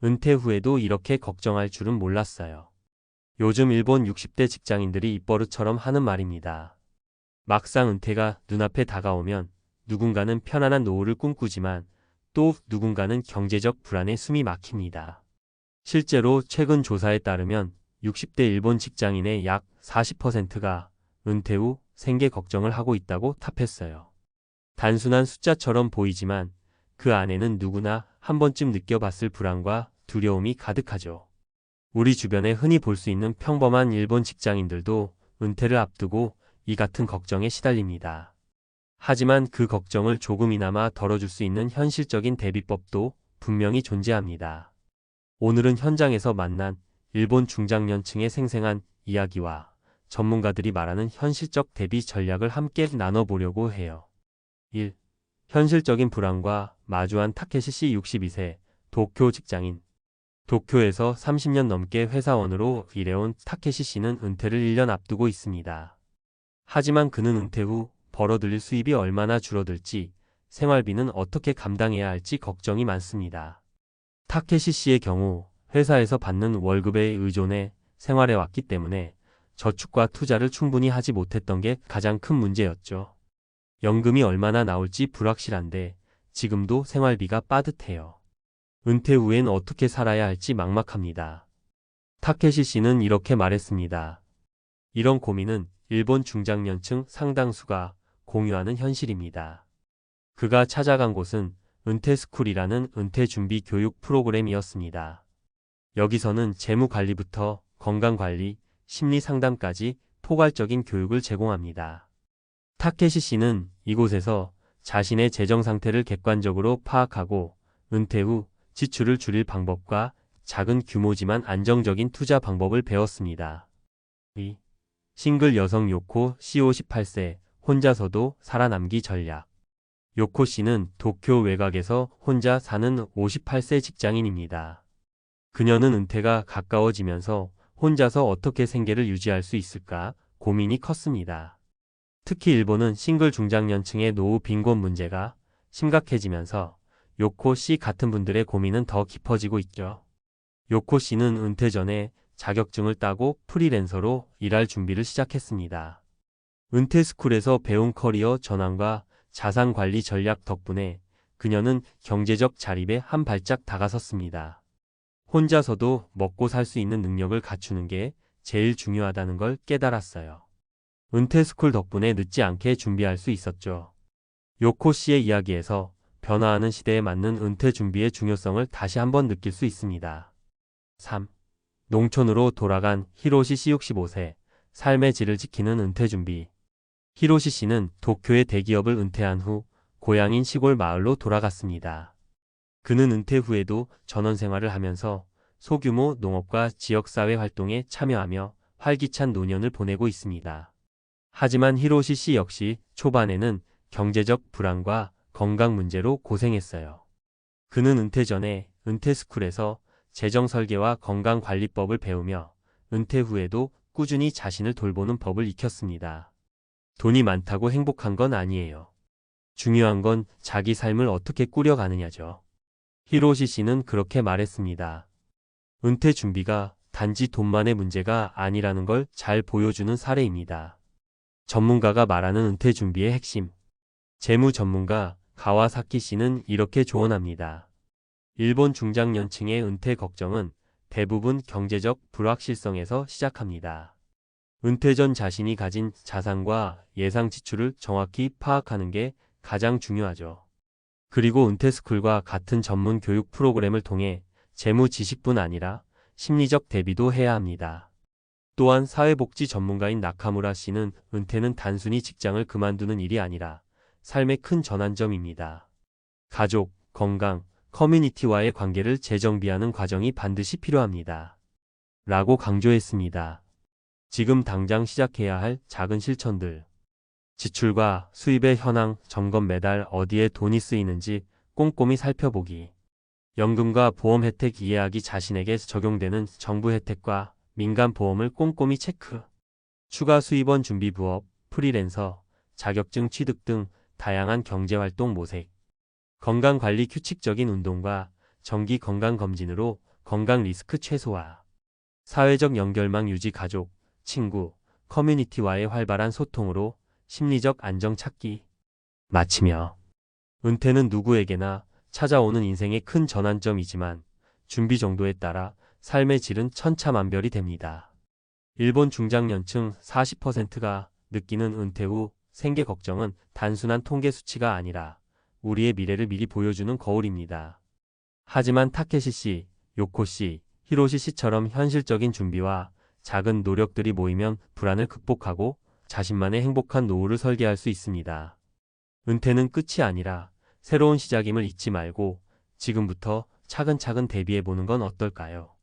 은퇴 후에도 이렇게 걱정할 줄은 몰랐어요. 요즘 일본 60대 직장인들이 입버릇처럼 하는 말입니다. 막상 은퇴가 눈앞에 다가오면 누군가는 편안한 노후를 꿈꾸지만 또 누군가는 경제적 불안에 숨이 막힙니다. 실제로 최근 조사에 따르면 60대 일본 직장인의 약 40%가 은퇴 후 생계 걱정을 하고 있다고 답했어요. 단순한 숫자처럼 보이지만 그 안에는 누구나 한 번쯤 느껴봤을 불안과 두려움이 가득하죠. 우리 주변에 흔히 볼 수 있는 평범한 일본 직장인들도 은퇴를 앞두고 이 같은 걱정에 시달립니다. 하지만 그 걱정을 조금이나마 덜어줄 수 있는 현실적인 대비법도 분명히 존재합니다. 오늘은 현장에서 만난 일본 중장년층의 생생한 이야기와 전문가들이 말하는 현실적 대비 전략을 함께 나눠보려고 해요. 1. 현실적인 불안과 마주한 타케시 씨 62세, 도쿄 직장인. 도쿄에서 30년 넘게 회사원으로 일해온 타케시 씨는 은퇴를 1년 앞두고 있습니다. 하지만 그는 은퇴 후 벌어들일 수입이 얼마나 줄어들지, 생활비는 어떻게 감당해야 할지 걱정이 많습니다. 타케시 씨의 경우 회사에서 받는 월급에 의존해 생활해 왔기 때문에 저축과 투자를 충분히 하지 못했던 게 가장 큰 문제였죠. 연금이 얼마나 나올지 불확실한데 지금도 생활비가 빠듯해요. 은퇴 후엔 어떻게 살아야 할지 막막합니다. 타케시 씨는 이렇게 말했습니다. 이런 고민은 일본 중장년층 상당수가 공유하는 현실입니다. 그가 찾아간 곳은 은퇴스쿨이라는 은퇴준비 교육 프로그램이었습니다. 여기서는 재무관리부터 건강관리, 심리상담까지 포괄적인 교육을 제공합니다. 타케시 씨는 이곳에서 자신의 재정 상태를 객관적으로 파악하고 은퇴 후 지출을 줄일 방법과 작은 규모지만 안정적인 투자 방법을 배웠습니다. 2. 싱글 여성 요코 씨 58세, 혼자서도 살아남기 전략. 요코 씨는 도쿄 외곽에서 혼자 사는 58세 직장인입니다. 그녀는 은퇴가 가까워지면서 혼자서 어떻게 생계를 유지할 수 있을까 고민이 컸습니다. 특히 일본은 싱글 중장년층의 노후 빈곤 문제가 심각해지면서 요코 씨 같은 분들의 고민은 더 깊어지고 있죠. 요코 씨는 은퇴 전에 자격증을 따고 프리랜서로 일할 준비를 시작했습니다. 은퇴스쿨에서 배운 커리어 전환과 자산관리 전략 덕분에 그녀는 경제적 자립에 한 발짝 다가섰습니다. 혼자서도 먹고 살 수 있는 능력을 갖추는 게 제일 중요하다는 걸 깨달았어요. 은퇴스쿨 덕분에 늦지 않게 준비할 수 있었죠. 요코 씨의 이야기에서 변화하는 시대에 맞는 은퇴 준비의 중요성을 다시 한번 느낄 수 있습니다. 3. 농촌으로 돌아간 히로시 씨 65세, 삶의 질을 지키는 은퇴 준비. 히로시 씨는 도쿄의 대기업을 은퇴한 후 고향인 시골 마을로 돌아갔습니다. 그는 은퇴 후에도 전원 생활을 하면서 소규모 농업과 지역사회 활동에 참여하며 활기찬 노년을 보내고 있습니다. 하지만 히로시 씨 역시 초반에는 경제적 불안과 건강 문제로 고생했어요. 그는 은퇴 전에 은퇴스쿨에서 재정 설계와 건강관리법을 배우며 은퇴 후에도 꾸준히 자신을 돌보는 법을 익혔습니다. 돈이 많다고 행복한 건 아니에요. 중요한 건 자기 삶을 어떻게 꾸려가느냐죠. 히로시 씨는 그렇게 말했습니다. 은퇴 준비가 단지 돈만의 문제가 아니라는 걸 잘 보여주는 사례입니다. 전문가가 말하는 은퇴 준비의 핵심. 재무 전문가 가와사키 씨는 이렇게 조언합니다. 일본 중장년층의 은퇴 걱정은 대부분 경제적 불확실성에서 시작합니다. 은퇴 전 자신이 가진 자산과 예상 지출을 정확히 파악하는 게 가장 중요하죠. 그리고 은퇴스쿨과 같은 전문 교육 프로그램을 통해 재무 지식뿐 아니라 심리적 대비도 해야 합니다. 또한 사회복지 전문가인 나카무라 씨는 은퇴는 단순히 직장을 그만두는 일이 아니라 삶의 큰 전환점입니다. 가족, 건강, 커뮤니티와의 관계를 재정비하는 과정이 반드시 필요합니다. 라고 강조했습니다. 지금 당장 시작해야 할 작은 실천들. 지출과 수입의 현황 점검, 매달 어디에 돈이 쓰이는지 꼼꼼히 살펴보기. 연금과 보험 혜택 이해하기, 자신에게 적용되는 정부 혜택과 민간 보험을 꼼꼼히 체크. 추가 수입원 준비, 부업, 프리랜서, 자격증 취득 등 다양한 경제활동 모색. 건강관리, 규칙적인 운동과 정기 건강검진으로 건강 리스크 최소화, 사회적 연결망 유지 가족, 친구, 커뮤니티와의 활발한 소통으로 심리적 안정 찾기. 마치며 은퇴는 누구에게나 찾아오는 인생의 큰 전환점이지만 준비 정도에 따라 삶의 질은 천차만별이 됩니다. 일본 중장년층 40%가 느끼는 은퇴 후 생계 걱정은 단순한 통계 수치가 아니라 우리의 미래를 미리 보여주는 거울입니다. 하지만 타케시 씨, 요코 씨, 히로시 씨처럼 현실적인 준비와 작은 노력들이 모이면 불안을 극복하고 자신만의 행복한 노후를 설계할 수 있습니다. 은퇴는 끝이 아니라 새로운 시작임을 잊지 말고 지금부터 차근차근 대비해보는 건 어떨까요?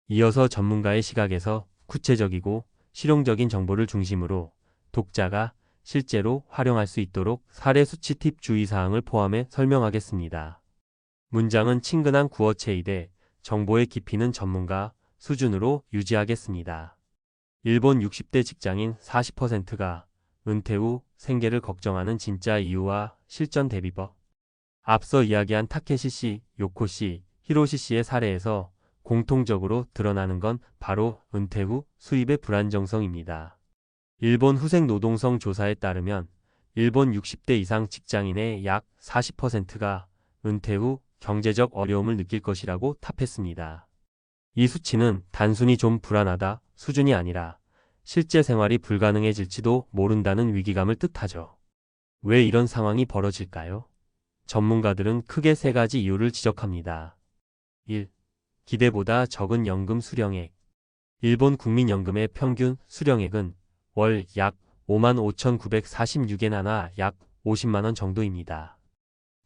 이어서 전문가의 시각에서 구체적이고 실용적인 정보를 중심으로 독자가 실제로 활용할 수 있도록 사례 수치 팁 주의사항을 포함해 설명하겠습니다. 문장은 친근한 구어체이되 정보의 깊이는 전문가 수준으로 유지하겠습니다. 일본 60대 직장인 40%가 은퇴 후 생계를 걱정하는 진짜 이유와 실전 대비법. 앞서 이야기한 타케시 씨, 요코 씨, 히로시 씨의 사례에서 공통적으로 드러나는 건 바로 은퇴 후 수입의 불안정성입니다. 일본 후생 노동성 조사에 따르면 일본 60대 이상 직장인의 약 40%가 은퇴 후 경제적 어려움을 느낄 것이라고 답했습니다. 이 수치는 단순히 좀 불안하다 수준이 아니라 실제 생활이 불가능해질지도 모른다는 위기감을 뜻하죠. 왜 이런 상황이 벌어질까요? 전문가들은 크게 세 가지 이유를 지적합니다. 1. 기대보다 적은 연금 수령액. 일본 국민연금의 평균 수령액은 월 약 55,946엔 하나 약 50만원 정도입니다.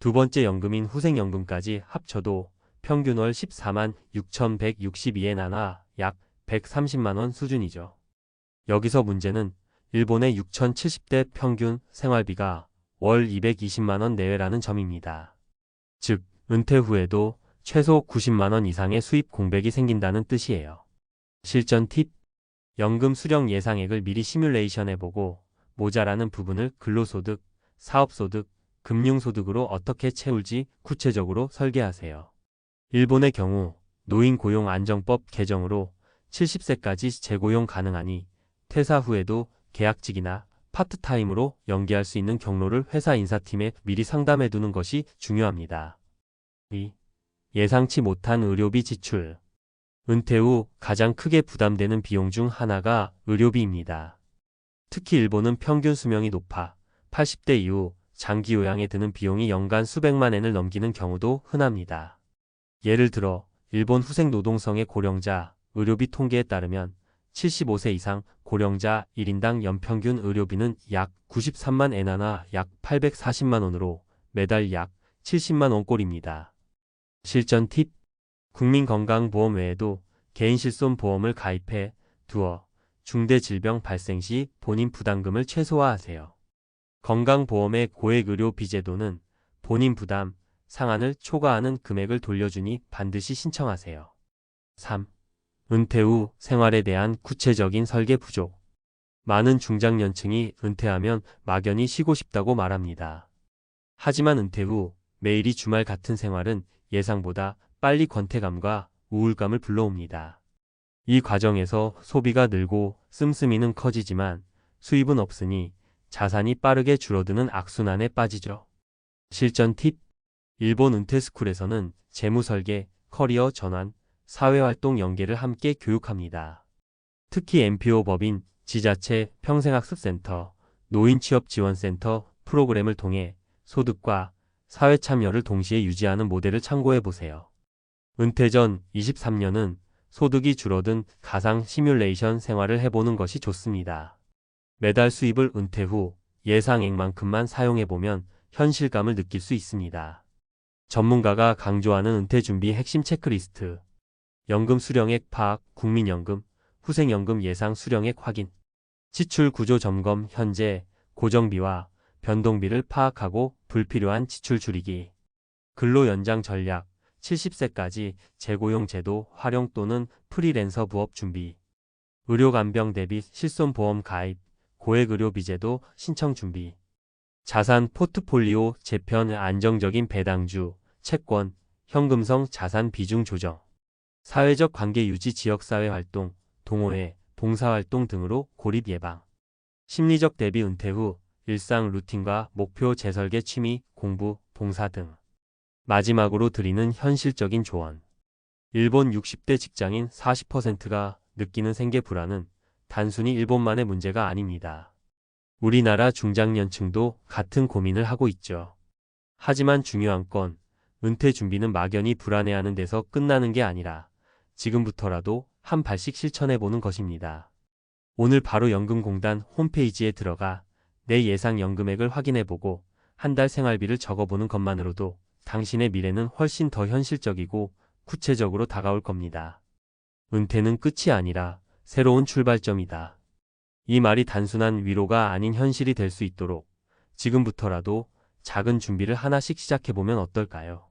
두 번째 연금인 후생연금까지 합쳐도 평균 월 14만 6,162엔 하나 약 130만원 수준이죠. 여기서 문제는 일본의 6,070대 평균 생활비가 월 220만원 내외라는 점입니다. 즉, 은퇴 후에도 최소 90만원 이상의 수입 공백이 생긴다는 뜻이에요. 실전 팁. 연금 수령 예상액을 미리 시뮬레이션해보고 모자라는 부분을 근로소득, 사업소득, 금융소득으로 어떻게 채울지 구체적으로 설계하세요. 일본의 경우 노인고용안정법 개정으로 70세까지 재고용 가능하니 퇴사 후에도 계약직이나 파트타임으로 연계할 수 있는 경로를 회사 인사팀에 미리 상담해두는 것이 중요합니다. 2. 예상치 못한 의료비 지출. 은퇴 후 가장 크게 부담되는 비용 중 하나가 의료비입니다. 특히 일본은 평균 수명이 높아 80대 이후 장기 요양에 드는 비용이 연간 수백만 엔을 넘기는 경우도 흔합니다. 예를 들어 일본 후생 노동성의 고령자 의료비 통계에 따르면 75세 이상 고령자 1인당 연평균 의료비는 약 93만 엔 하나 약 840만 원으로 매달 약 70만 원꼴입니다. 실전 팁. 국민건강보험 외에도 개인실손보험을 가입해 두어 중대질병 발생 시 본인 부담금을 최소화하세요. 건강보험의 고액의료비 제도는 본인 부담 상한을 초과하는 금액을 돌려주니 반드시 신청하세요. 3. 은퇴 후 생활에 대한 구체적인 설계 부족. 많은 중장년층이 은퇴하면 막연히 쉬고 싶다고 말합니다. 하지만 은퇴 후 매일이 주말 같은 생활은 예상보다 빨리 권태감과 우울감을 불러옵니다. 이 과정에서 소비가 늘고 씀씀이는 커지지만 수입은 없으니 자산이 빠르게 줄어드는 악순환에 빠지죠. 실전 팁. 일본 은퇴스쿨에서는 재무설계, 커리어 전환, 사회활동 연계를 함께 교육합니다. 특히 NPO 법인, 지자체, 평생학습센터, 노인취업지원센터 프로그램을 통해 소득과 사회참여를 동시에 유지하는 모델을 참고해보세요. 은퇴 전 23년은 소득이 줄어든 가상 시뮬레이션 생활을 해보는 것이 좋습니다. 매달 수입을 은퇴 후 예상액만큼만 사용해보면 현실감을 느낄 수 있습니다. 전문가가 강조하는 은퇴 준비 핵심 체크리스트. 연금 수령액 파악, 국민연금, 후생연금 예상 수령액 확인. 지출 구조 점검, 현재 고정비와 변동비를 파악하고 불필요한 지출 줄이기. 근로 연장 전략, 70세까지 재고용 제도 활용 또는 프리랜서 부업 준비. 의료간병 대비 실손보험 가입, 고액의료비 제도 신청 준비. 자산 포트폴리오 재편 안정적인 배당주, 채권, 현금성 자산 비중 조정. 사회적 관계 유지, 지역사회 활동, 동호회, 봉사활동 등으로 고립 예방. 심리적 대비, 은퇴 후 일상 루틴과 목표 재설계, 취미, 공부, 봉사 등. 마지막으로 드리는 현실적인 조언. 일본 60대 직장인 40%가 느끼는 생계 불안은 단순히 일본만의 문제가 아닙니다. 우리나라 중장년층도 같은 고민을 하고 있죠. 하지만 중요한 건 은퇴 준비는 막연히 불안해하는 데서 끝나는 게 아니라 지금부터라도 한 발씩 실천해보는 것입니다. 오늘 바로 연금공단 홈페이지에 들어가 내 예상 연금액을 확인해보고 한 달 생활비를 적어보는 것만으로도 당신의 미래는 훨씬 더 현실적이고 구체적으로 다가올 겁니다. 은퇴는 끝이 아니라 새로운 출발점이다. 이 말이 단순한 위로가 아닌 현실이 될 수 있도록 지금부터라도 작은 준비를 하나씩 시작해보면 어떨까요?